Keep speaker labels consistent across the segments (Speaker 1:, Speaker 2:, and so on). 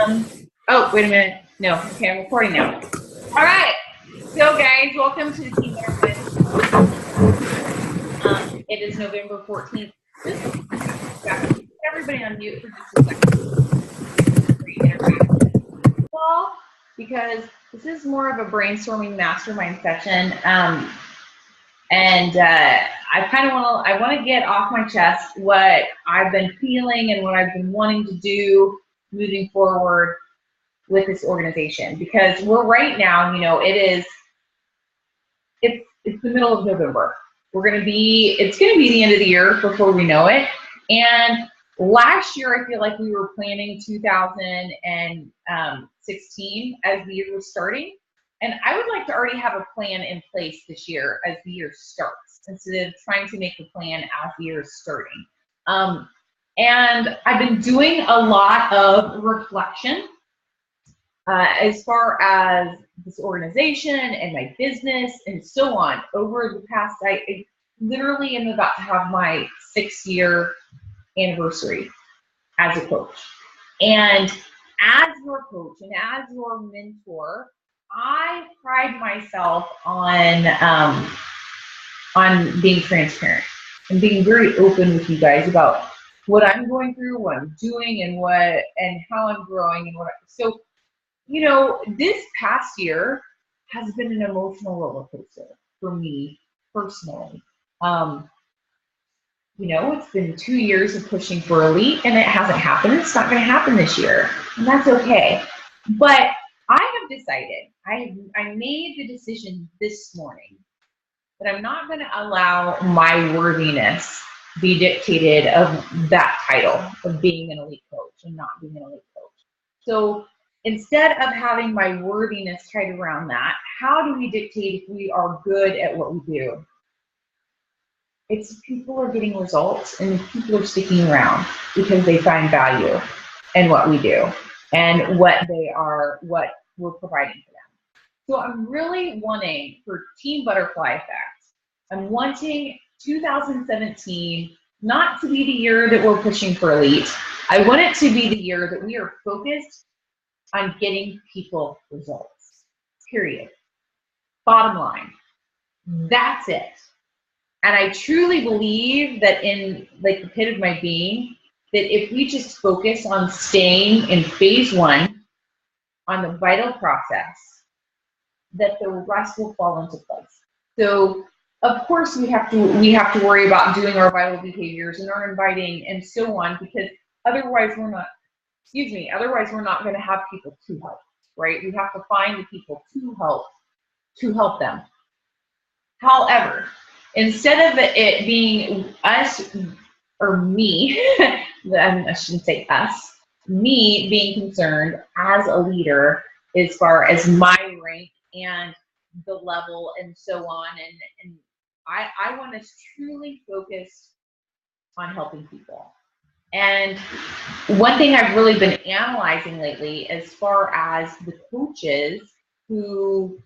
Speaker 1: Oh, wait a minute. No, okay, I'm recording now. All right. So, guys, welcome to the Team It is November 14th. Everybody on mute for just a second. Well, because this is more of a brainstorming mastermind session. I want to get off my chest what I've been feeling and what I've been wanting to do moving forward with this organization, because we're right now, it's the middle of November. It's going to be the end of the year before we know it. And last year, I feel like we were planning 2016 as the year was starting. And I would like to already have a plan in place this year as the year starts, instead of trying to make the plan as the year is starting. And I've been doing a lot of reflection as far as this organization and my business and so on over the past. I literally am about to have my 6-year anniversary as a coach. And as your coach and as your mentor, I pride myself on being transparent and being very open with you guys about what I'm going through, what I'm doing, and how I'm growing and so. This past year has been an emotional roller coaster for me personally. It's been 2 years of pushing for elite, and it hasn't happened. It's not going to happen this year, and that's okay. But I have decided, I made the decision this morning that I'm not going to allow my worthiness be dictated of that title of being an elite coach and not being an elite coach. So instead of having my worthiness tied around that, how do we dictate if we are good at what we do? It's people are getting results and people are sticking around because they find value in what we do and what we're providing for them. So I'm really wanting for Team Butterfly Effect, I'm wanting 2017 not to be the year that we're pushing for elite. I want it to be the year that we are focused on getting people results, period. Bottom line, that's it. And I truly believe that in the pit of my being, that if we just focus on staying in phase 1 on the vital process, that the rest will fall into place. So of course we have to worry about doing our vital behaviors and our inviting and so on, because otherwise we're not going to have people to help, right? We have to find the people to help them. However, instead of it being us or me, I shouldn't say us, me being concerned as a leader as far as my rank and the level and so on, and I want us truly focused on helping people. And one thing I've really been analyzing lately, as far as the coaches who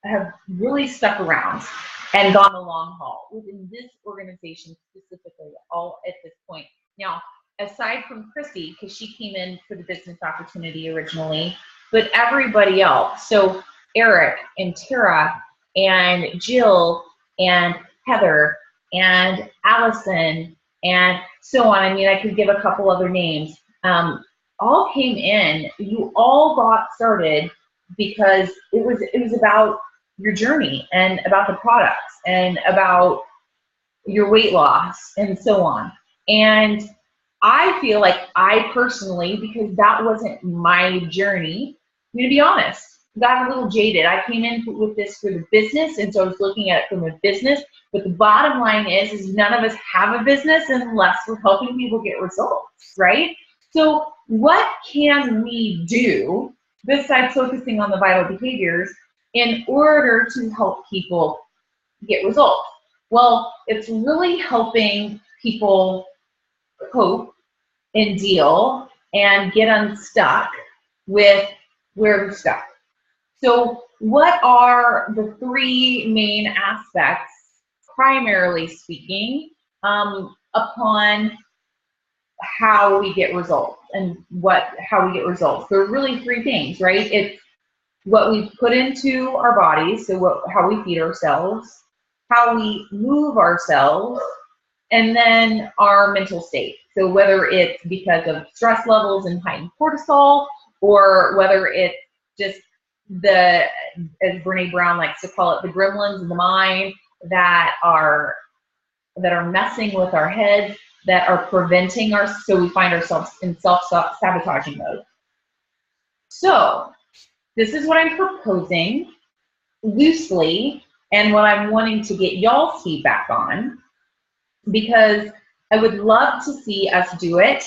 Speaker 1: have really stuck around and gone the long haul within this organization specifically, all at this point. Now, aside from Chrissy, because she came in for the business opportunity originally, but everybody else, so Eric and Tara and Jill and Heather and Allison and so on. I mean, I could give a couple other names. All came in. You all got started because it was about your journey and about the products and about your weight loss and so on. And I feel like I personally, because that wasn't my journey, I'm going to be honest, got a little jaded. I came in with this for the business, and so I was looking at it from a business. But the bottom line is none of us have a business unless we're helping people get results, right? So what can we do besides focusing on the vital behaviors in order to help people get results? Well, it's really helping people cope and deal and get unstuck with where they're stuck. So what are the 3 main aspects, primarily speaking, upon how we get results and how we get results. There are really three things, right? It's what we put into our bodies, so how we feed ourselves, how we move ourselves, and then our mental state. So whether it's because of stress levels and heightened cortisol, or whether it's just as Brene Brown likes to call it, the gremlins in the mind that are messing with our heads, that are preventing us, so we find ourselves in self-sabotaging mode. So this is what I'm proposing loosely, and what I'm wanting to get y'all's feedback on, because I would love to see us do it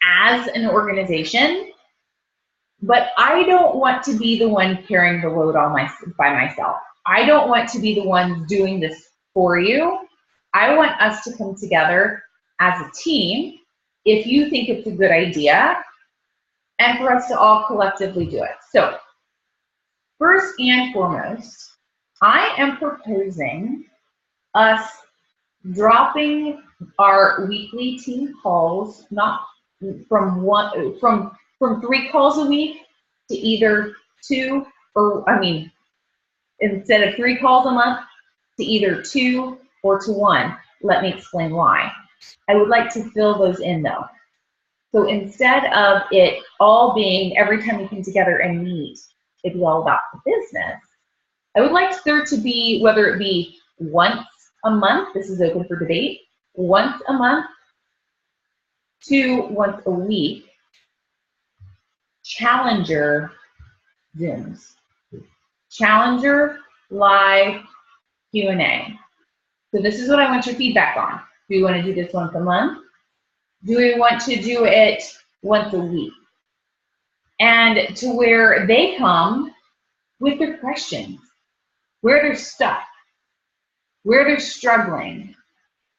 Speaker 1: as an organization, but I don't want to be the one carrying the load by myself. I don't want to be the one doing this for you. I want us to come together as a team, if you think it's a good idea, and for us to all collectively do it. So first and foremost, I am proposing us dropping our weekly team calls, not from 3 calls a week to either 2, instead of 3 calls a month, to either 2 or to 1. Let me explain why. I would like to fill those in though. So instead of it all being every time we come together and meet, it'd be all about the business, I would like there to be, whether it be once a month, this is open for debate, once a month to once a week, Challenger Zooms. Challenger live Q&A. So this is what I want your feedback on. Do we want to do this once a month? Do we want to do it once a week? And to where they come with their questions, where they're stuck, where they're struggling.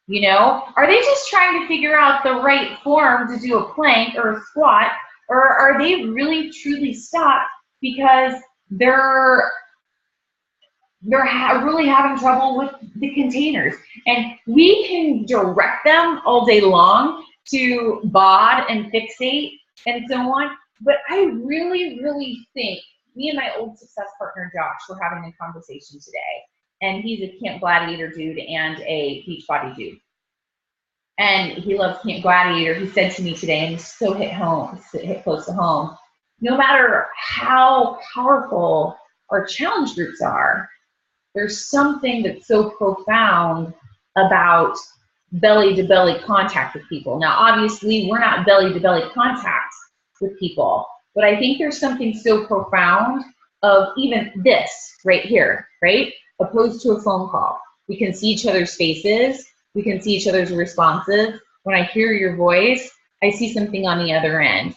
Speaker 1: You know, are they just trying to figure out the right form to do a plank or a squat, or are they really truly stuck because they're really having trouble with the containers? And we can direct them all day long to BOD and fixate and so on, but I really, really think, me and my old success partner Josh were having a conversation today, and he's a Camp Gladiator dude and a Beachbody dude. And he loves Camp Gladiator. He said to me today, and it's so hit close to home, no matter how powerful our challenge groups are, there's something that's so profound about belly-to-belly contact with people. Now, obviously, we're not belly-to-belly contact with people, but I think there's something so profound of even this right here, right? Opposed to a phone call. We can see each other's faces. We can see each other's responses. When I hear your voice, I see something on the other end.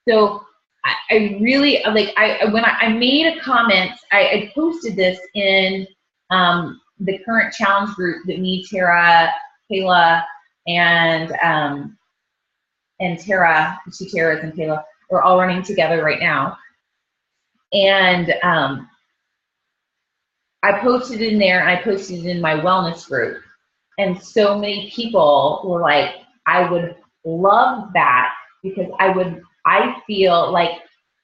Speaker 1: So I really, like, when I made a comment, I posted this in the current challenge group that me, Tara, Kayla, and Tara, 2 Taras and Kayla, we're all running together right now. And I posted in there, and I posted it in my wellness group. And so many people were like, I would love that, because I feel like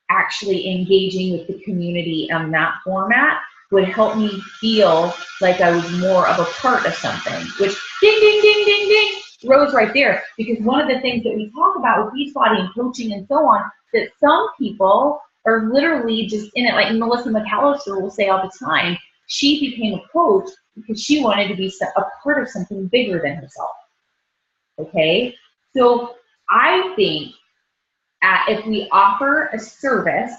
Speaker 1: actually engaging with the community on that format would help me feel like I was more of a part of something, which ding, ding, ding, ding, ding, rose right there. Because one of the things that we talk about with Beachbody and coaching and so on, that some people are literally just in it, like Melissa McAllister will say all the time, she became a coach because she wanted to be a part of something bigger than herself, okay? So I think if we offer a service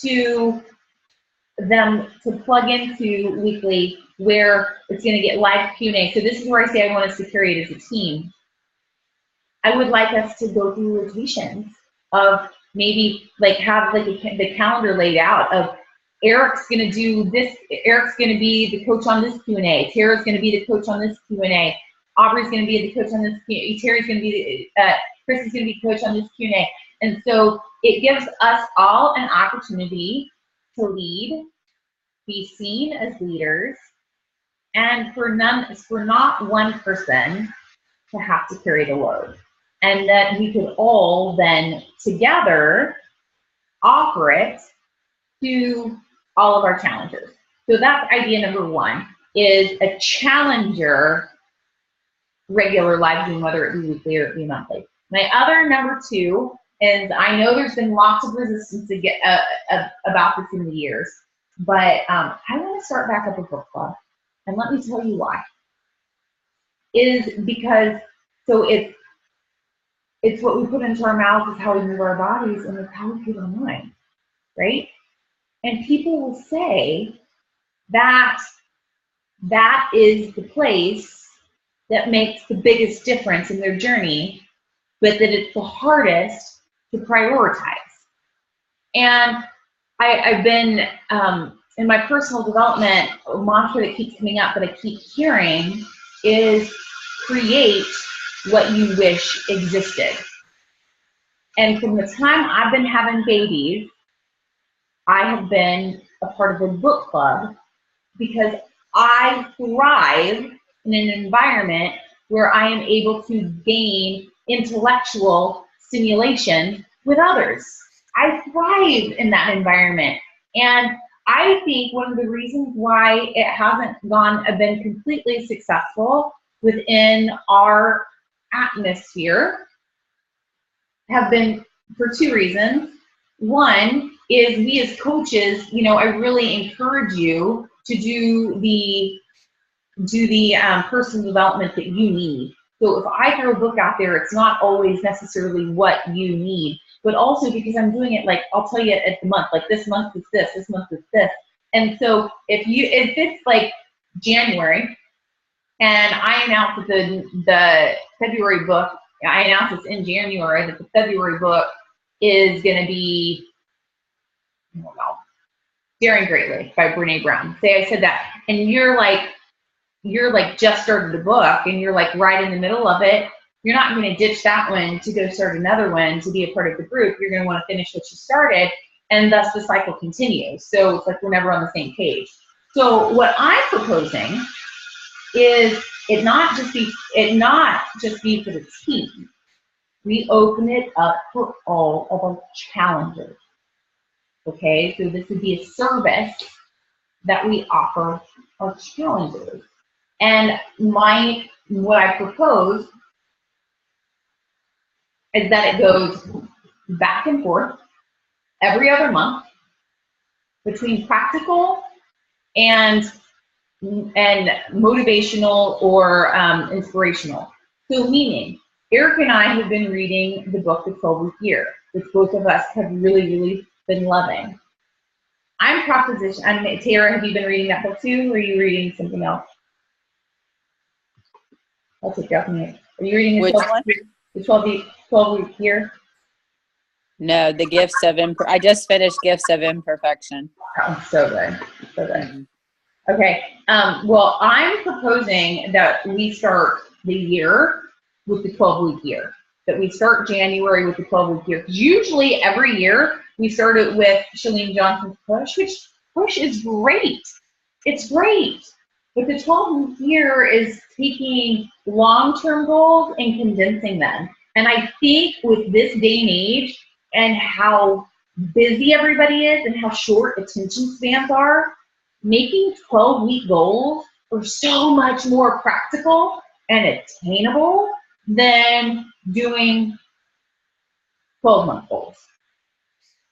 Speaker 1: to them to plug into weekly, where it's going to get live Q&A. So this is where I say I want us to carry it as a team. I would like us to go through rotations of maybe like have like the calendar laid out of Eric's going to do this. Eric's going to be the coach on this Q&A. Tara's going to be the coach on this Q&A. Aubrey's going to be the coach on this Q&A. Terry's going to be Chris is going to be coach on this Q&A. And so it gives us all an opportunity to lead, be seen as leaders, and for not one person to have to carry the load. and that we could all then together offer it to all of our challengers. So that's idea number one, is a challenger regular live Zoom, whether it be weekly or it be monthly. My other number two is, I know there's been lots of resistance to get about this in the years, but I want to start back up a book club, and let me tell you why. Is because it's what we put into our mouths, is how we move our bodies, and it's how we feel our mind, right? And people will say that that is the place that makes the biggest difference in their journey, but that it's the hardest to prioritize. And I've been, in my personal development, a mantra that keeps coming up that I keep hearing is create what you wish existed. And from the time I've been having babies, I have been a part of a book club because I thrive in an environment where I am able to gain intellectual stimulation with others. I thrive in that environment. And I think one of the reasons why it hasn't been completely successful within our atmosphere have been for two reasons. One is, we as coaches, I really encourage you to do the personal development that you need. So if I throw a book out there, it's not always necessarily what you need, but also because I'm doing it, like, I'll tell you at the month, like this month is this month is this. And so if it's like January, and I announce that the February book, I announced this in January, that the February book is going to be, I don't know, Daring Greatly by Brene Brown. Say I said that, and you're like just started the book, and you're like right in the middle of it. You're not going to ditch that one to go start another one to be a part of the group. You're going to want to finish what you started, and thus the cycle continues. So it's like we're never on the same page. So what I'm proposing is it not just be for the team. We open it up for all of our challengers. Okay, so this would be a service that we offer our challengers. And what I propose is that it goes back and forth every other month between practical and motivational or inspirational. So meaning, Eric and I have been reading the book, The 12-Week Year, which both of us have really, really been loving. Tara, have you been reading that book too, or are you reading something else? I'll take you off mute. Are you reading the 12-Week Year?
Speaker 2: No, the Gifts of I just finished Gifts of Imperfection.
Speaker 1: Oh, so good. So good. Mm-hmm. Okay. Well, I'm proposing that we start the year with the 12-week year. That we start January with the 12-week year. Usually every year we start it with Chalene Johnson's Push, which Push is great. It's great. But the 12-week year is taking long-term goals and condensing them. And I think with this day and age and how busy everybody is and how short attention spans are, making 12-week goals are so much more practical and attainable than doing 12-month goals.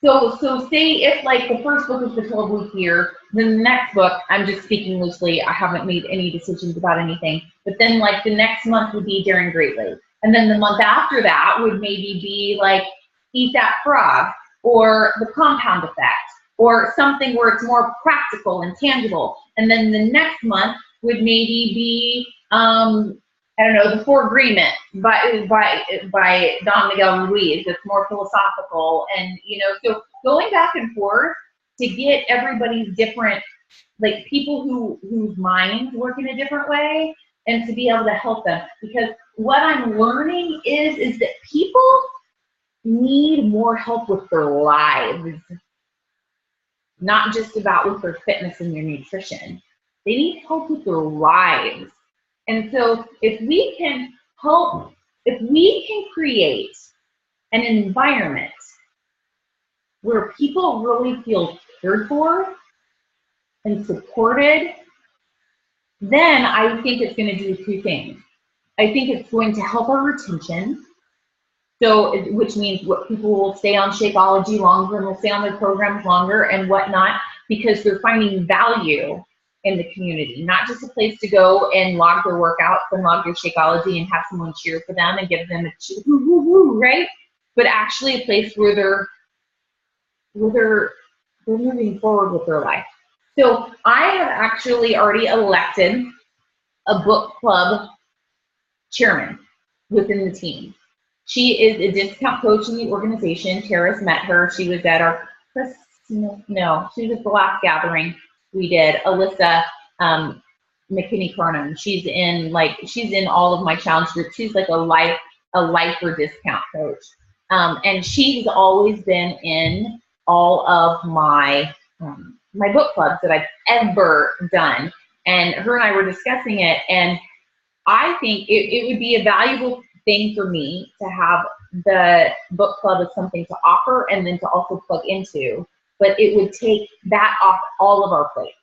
Speaker 1: So say if like the first book is the 12-week year, then the next book, I'm just speaking loosely, I haven't made any decisions about anything, but then like the next month would be Daring Greatly. And then the month after that would maybe be like Eat That Frog, or The Compound Effect, or something where it's more practical and tangible. And then the next month would maybe be, I don't know, The Four Agreements by Don Miguel Ruiz. It's more philosophical, and so going back and forth to get everybody's different, like people whose minds work in a different way, and to be able to help them. Because what I'm learning is that people need more help with their lives, not just about with their fitness and their nutrition. They need help with their lives. And so if we can help if we can create an environment where people really feel cared for and supported, then I think it's going to do two things. I think it's going to help our retention, so which means what people will stay on Shakeology longer and will stay on their programs longer and whatnot, because they're finding value in the community, not just a place to go and log their workouts and log their Shakeology and have someone cheer for them and give them a cheer, woo, woo, woo, right? But actually a place where they're moving forward with their life. So I have actually already elected a book club chairman within the team. She is a discount coach in the organization. Tara's met her. She was at our she was at the last gathering we did. Alyssa McKinney Carnum. She's in all of my challenge groups. She's like a lifer discount coach. And she's always been in all of my my book clubs that I've ever done. And her and I were discussing it, and I think it would be a valuable thing for me to have the book club as something to offer and then to also plug into, but it would take that off all of our plates.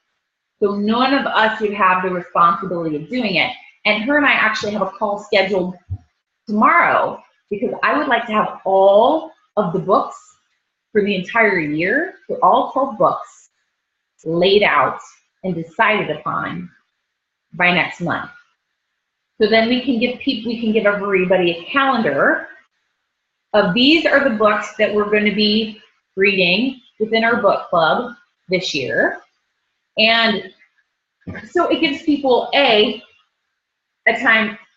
Speaker 1: So none of us would have the responsibility of doing it. And her and I actually have a call scheduled tomorrow because I would like to have all of the books for the entire year, for all 12 books, laid out and decided upon by next month. So then we can give everybody a calendar of these are the books that we're going to be reading within our book club this year. And so it gives people a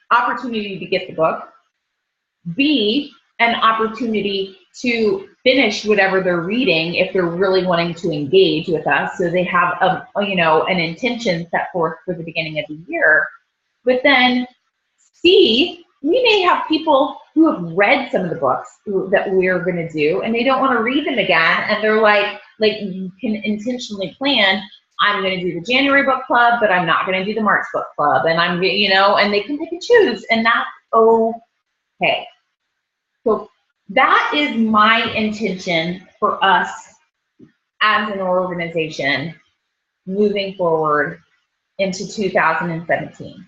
Speaker 1: opportunity to get the book, B, an opportunity to finish whatever they're reading if they're really wanting to engage with us, so they have an intention set forth for the beginning of the year. But then C, we may have people who have read some of the books that we're going to do, and they don't want to read them again, and they're like you can intentionally plan, I'm going to do the January book club, but I'm not going to do the March book club, and and they can pick and choose, and that's okay. So that is my intention for us as an organization moving forward into 2017.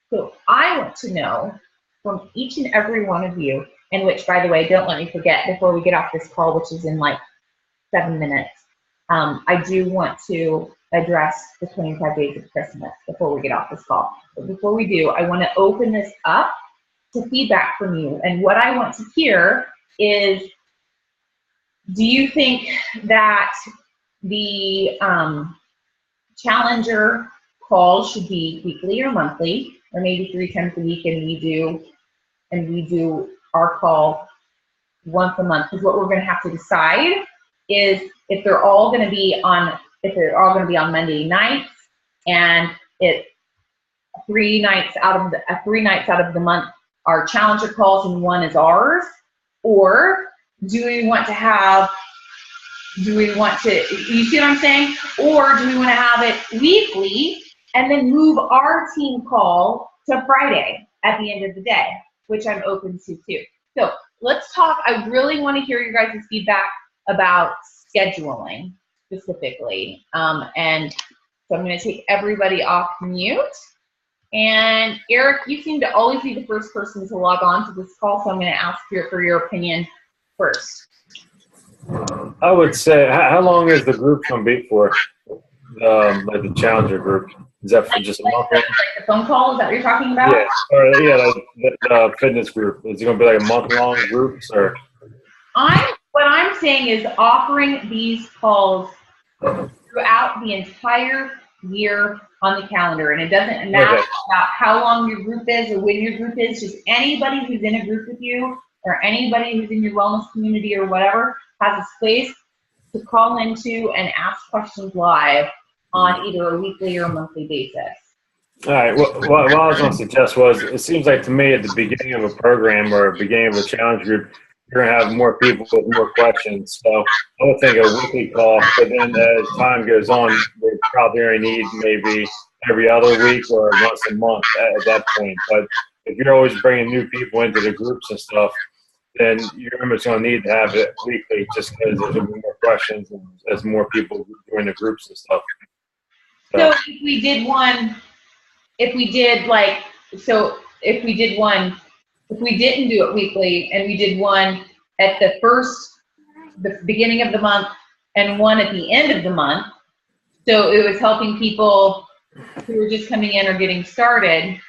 Speaker 1: So I want to know from each and every one of you, and which, by the way, don't let me forget before we get off this call, which is in like 7 minutes, I do want to address the 25 days of Christmas before we get off this call. But before we do, I want to open this up to feedback from you. And what I want to hear is, do you think that the Challenger call should be weekly or monthly, or maybe 3 times a week, and we do our call once a month? Because what we're going to have to decide is if they're all going to be on Monday nights, and it's 3 nights out of the month are Challenger calls and 1 is ours, or do we want to, you see what I'm saying? Or do we want to have it weekly and then move our team call to Friday at the end of the day, which I'm open to too. So let's talk. I really want to hear your guys' feedback about scheduling specifically. And so I'm going to take everybody off mute. And Eric, you seem to always be the first person to log on to this call, so I'm going to ask you for your opinion first.
Speaker 3: I would say, how long is the group going to be for? Like the Challenger group? Is that for just a month?
Speaker 1: Like the phone call? Is that what you're talking about?
Speaker 3: Yeah, or the fitness group. Is it going to be like a month-long groups, or?
Speaker 1: What I'm saying is offering these calls throughout the entire year on the calendar, and it doesn't matter about how long your group is or when your group is. Just anybody who's in a group with you, or anybody who's in your wellness community or whatever, has a space to call into and ask questions live on either a weekly or a monthly basis.
Speaker 3: All right. Well, what I was going to suggest was, it seems like to me at the beginning of a program or beginning of a challenge group, you're going to have more people with more questions. So I would think a weekly call, but then as time goes on, they probably only need maybe every other week or once a month at that point. But if you're always bringing new people into the groups and stuff, then you're almost going to need to have it weekly just because there's going to be more questions and as more people join the groups and stuff.
Speaker 1: So if we did one, if we didn't do it weekly and we did one at the beginning of the month and one at the end of the month, so it was helping people who were just coming in or getting started.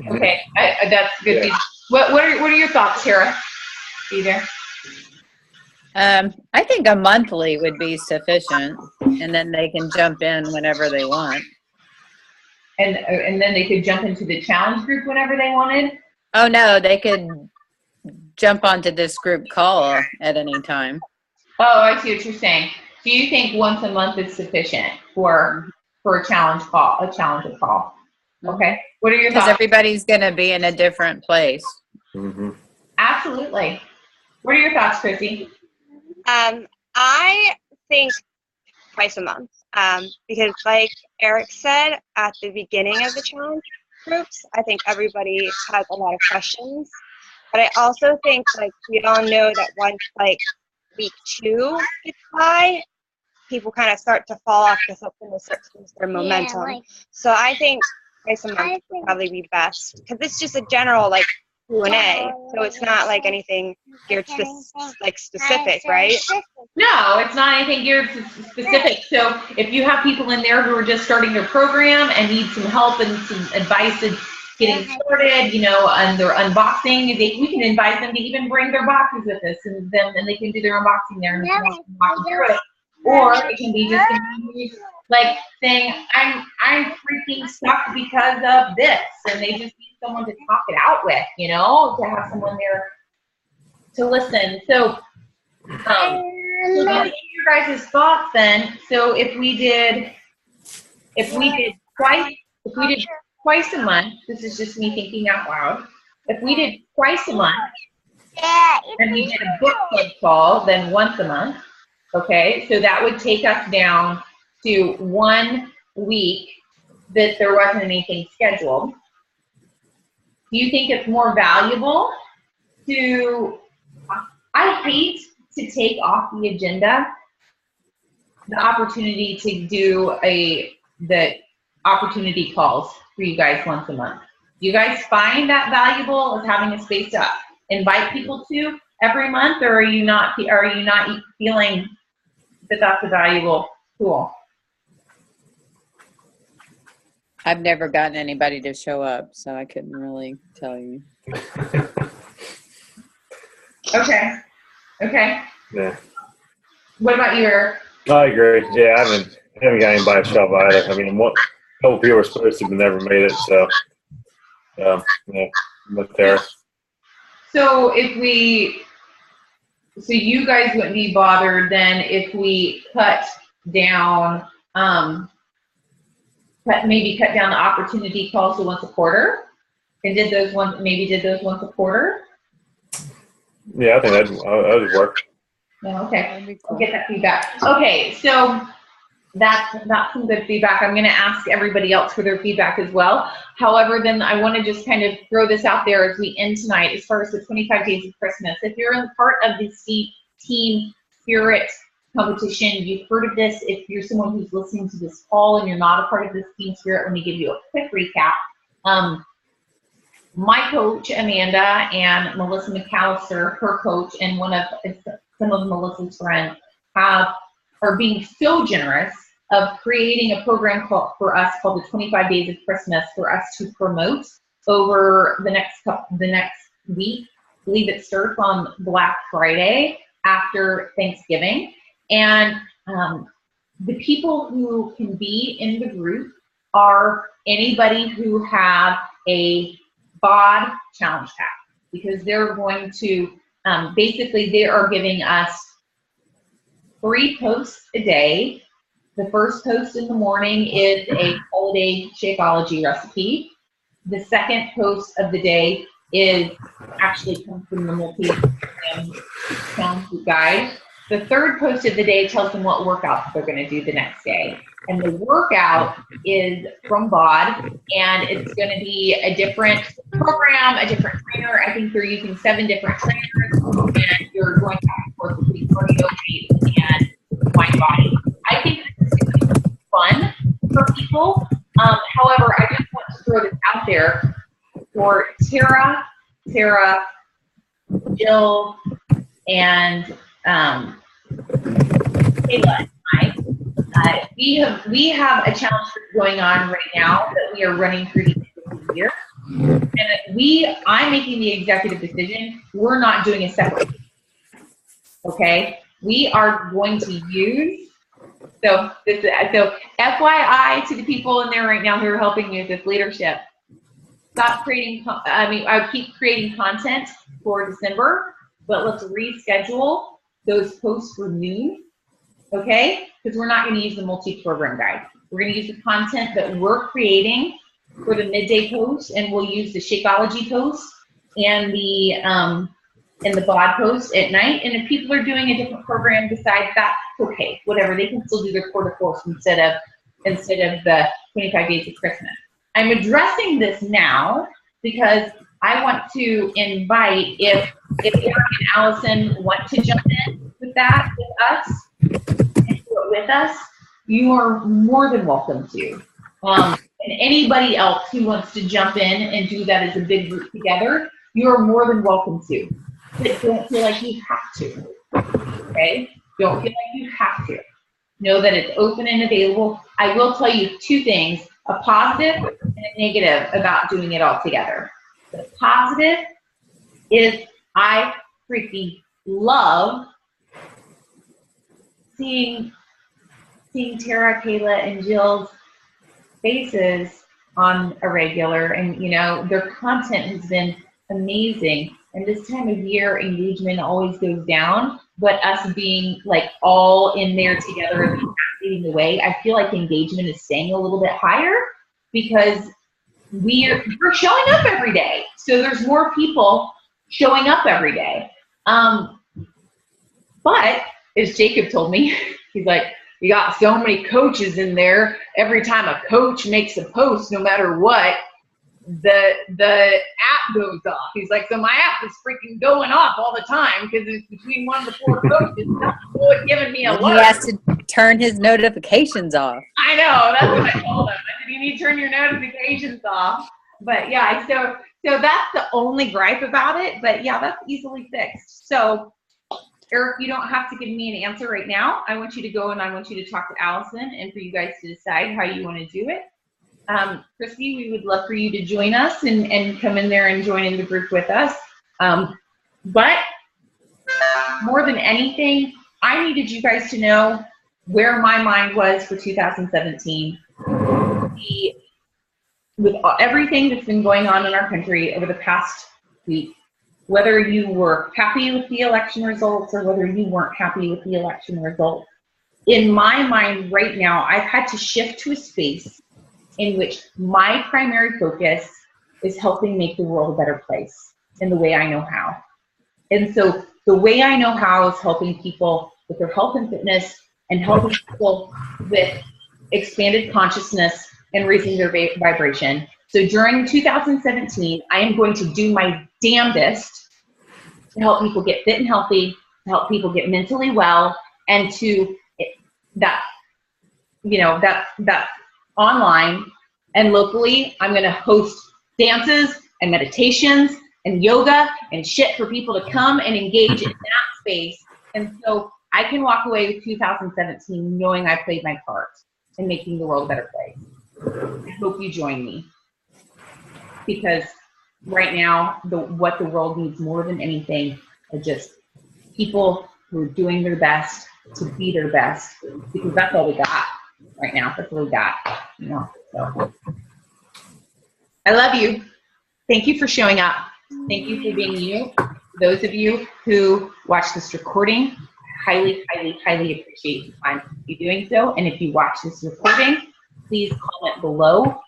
Speaker 1: Okay, that's good.
Speaker 3: Yeah.
Speaker 1: What are your thoughts, Tara? Either.
Speaker 2: I think a monthly would be sufficient, and then they can jump in whenever they want.
Speaker 1: And then they could jump into the challenge group whenever they wanted?
Speaker 2: Oh, no, they could jump onto this group call at any time.
Speaker 1: Oh, I see what you're saying. Do you think once a month is sufficient for a challenge call? Okay. What are your
Speaker 2: Because
Speaker 1: thoughts?
Speaker 2: everybody's going to be in a different place.
Speaker 3: Mm-hmm.
Speaker 1: Absolutely. What are your thoughts, Chrissy?
Speaker 4: I think twice a month. Because like Eric said at the beginning of the challenge groups, I think everybody has a lot of questions. But I also think like we all know that once like week 2 gets by, people kind of start to fall off because something will start to lose their momentum. So I think twice a month would probably be best because it's just a general like Q&A, so it's not like anything geared specific, right?
Speaker 1: No, it's not anything geared specific. So if you have people in there who are just starting their program and need some help and some advice in getting started, and their unboxing, we can invite them to even bring their boxes with us, and they can do their unboxing there and we can walk through it. Or it can be just like saying, I'm freaking stuck because of this, and they just need someone to talk it out with, to have someone there to listen. So, so to get your guys' thoughts then, so if we did twice a month, this is just me thinking out loud, if we did twice a month, and we did a book club call, then once a month, okay, so that would take us down to 1 week that there wasn't anything scheduled. Do you think it's more valuable I hate to take off the agenda the opportunity to do the opportunity calls for you guys once a month. Do you guys find that valuable as having a space to invite people to every month, or are you not feeling that that's a valuable tool?
Speaker 2: I've never gotten anybody to show up, so I couldn't really tell you.
Speaker 1: Okay.
Speaker 3: Yeah.
Speaker 1: What about you, Eric?
Speaker 3: I agree. Yeah, I haven't got anybody to shove either. I mean, a couple people were supposed to, but never made it. So, yeah, look there.
Speaker 1: So so you guys wouldn't be bothered then if we cut down, cut down the opportunity calls to once a quarter, and did those once a quarter?
Speaker 3: Yeah, I think that would work.
Speaker 1: Yeah, okay. I'll get that feedback. Okay, so that's some good feedback. I'm going to ask everybody else for their feedback as well. However, then I want to just kind of throw this out there as we end tonight as far as the 25 Days of Christmas. If you're a part of the Team Spirit competition, you've heard of this. If you're someone who's listening to this call and you're not a part of this Team Spirit, let me give you a quick recap. My coach, Amanda, and Melissa McAllister, her coach, and some of Melissa's friends are being so generous of creating a program for us called the 25 Days of Christmas for us to promote over the next week. I believe it starts on Black Friday after Thanksgiving. And the people who can be in the group are anybody who have a BOD challenge pack, because they're going to, basically they are giving us 3 posts a day. The first post in the morning is a holiday Shakeology recipe. The second post of the day is actually comes from the multi challenge guide. The third post of the day tells them what workouts they're going to do the next day. And the workout is from BOD, and it's going to be a different program, a different trainer. I think they're using 7 different trainers, and you're going back and forth between cardio, weights, and mind body. I think this is going to be fun for people. However, I just want to throw this out there for Tara, Jill, and Kayla and I. We have a challenge going on right now that we are running through the end of the year. And I'm making the executive decision. We're not doing a separate. Okay? We are going to use, so FYI to the people in there right now who are helping me with this leadership. I keep creating content for December, but let's reschedule those posts for noon, okay? Because we're not going to use the multi-program guide. We're going to use the content that we're creating for the midday post, and we'll use the Shakeology post and the BOD post at night. And if people are doing a different program besides that, okay, whatever. They can still do their quarter course instead of the 25 days of Christmas. I'm addressing this now because I want to invite, if Eric and Allison want to jump in with that with us and do it with us, you are more than welcome to. And anybody else who wants to jump in and do that as a big group together, you are more than welcome to. But don't feel like you have to. Okay? Don't feel like you have to. Know that it's open and available. I will tell you 2 things, a positive and a negative about doing it all together. The positive is I freaking love seeing Tara, Kayla, and Jill's faces on a regular, and their content has been amazing. And this time of year, engagement always goes down, but us being like all in there together and leading the way, I feel like engagement is staying a little bit higher because we're showing up every day. So there's more people showing up every day. But as Jacob told me, he's like, you got so many coaches in there. Every time a coach makes a post, no matter what, the app goes off. He's like, so my app is freaking going off all the time because it's between one of the 4 coaches. That's giving me a alert.
Speaker 2: He has to turn his notifications off.
Speaker 1: I know. That's what I told him. I said, you need to turn your notifications off. But yeah, so that's the only gripe about it. But yeah, that's easily fixed. So Eric, you don't have to give me an answer right now. I want you to go and I want you to talk to Allison and for you guys to decide how you want to do it. Christy, we would love for you to join us and come in there and join in the group with us. But more than anything, I needed you guys to know where my mind was for 2017. With everything that's been going on in our country over the past week, whether you were happy with the election results or whether you weren't happy with the election results, in my mind right now, I've had to shift to a space in which my primary focus is helping make the world a better place in the way I know how. And so the way I know how is helping people with their health and fitness and helping people with expanded consciousness and raising their vibration. So during 2017, I am going to do my damnedest to help people get fit and healthy, to help people get mentally well, and to that online and locally, I'm going to host dances and meditations and yoga and shit for people to come and engage in that space. And so I can walk away with 2017 knowing I played my part in making the world a better place. I hope you join me, because right now, what the world needs more than anything are just people who are doing their best to be their best, because that's all we got right now. That's all we got, So I love you. Thank you for showing up. Thank you for being you. Those of you who watch this recording, highly, highly, highly appreciate the time you doing so. And if you watch this recording, please comment below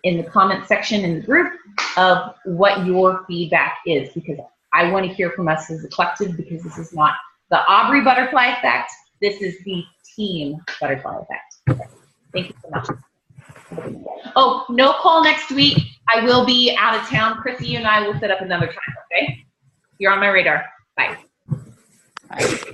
Speaker 1: in the comment section in the group of what your feedback is, because I want to hear from us as a collective, because this is not the Aubrey butterfly effect. This is the team butterfly effect. Okay. Thank you so much. Oh, no call next week. I will be out of town. Chrissy, you and I will set up another time, okay? You're on my radar. Bye.
Speaker 2: Bye.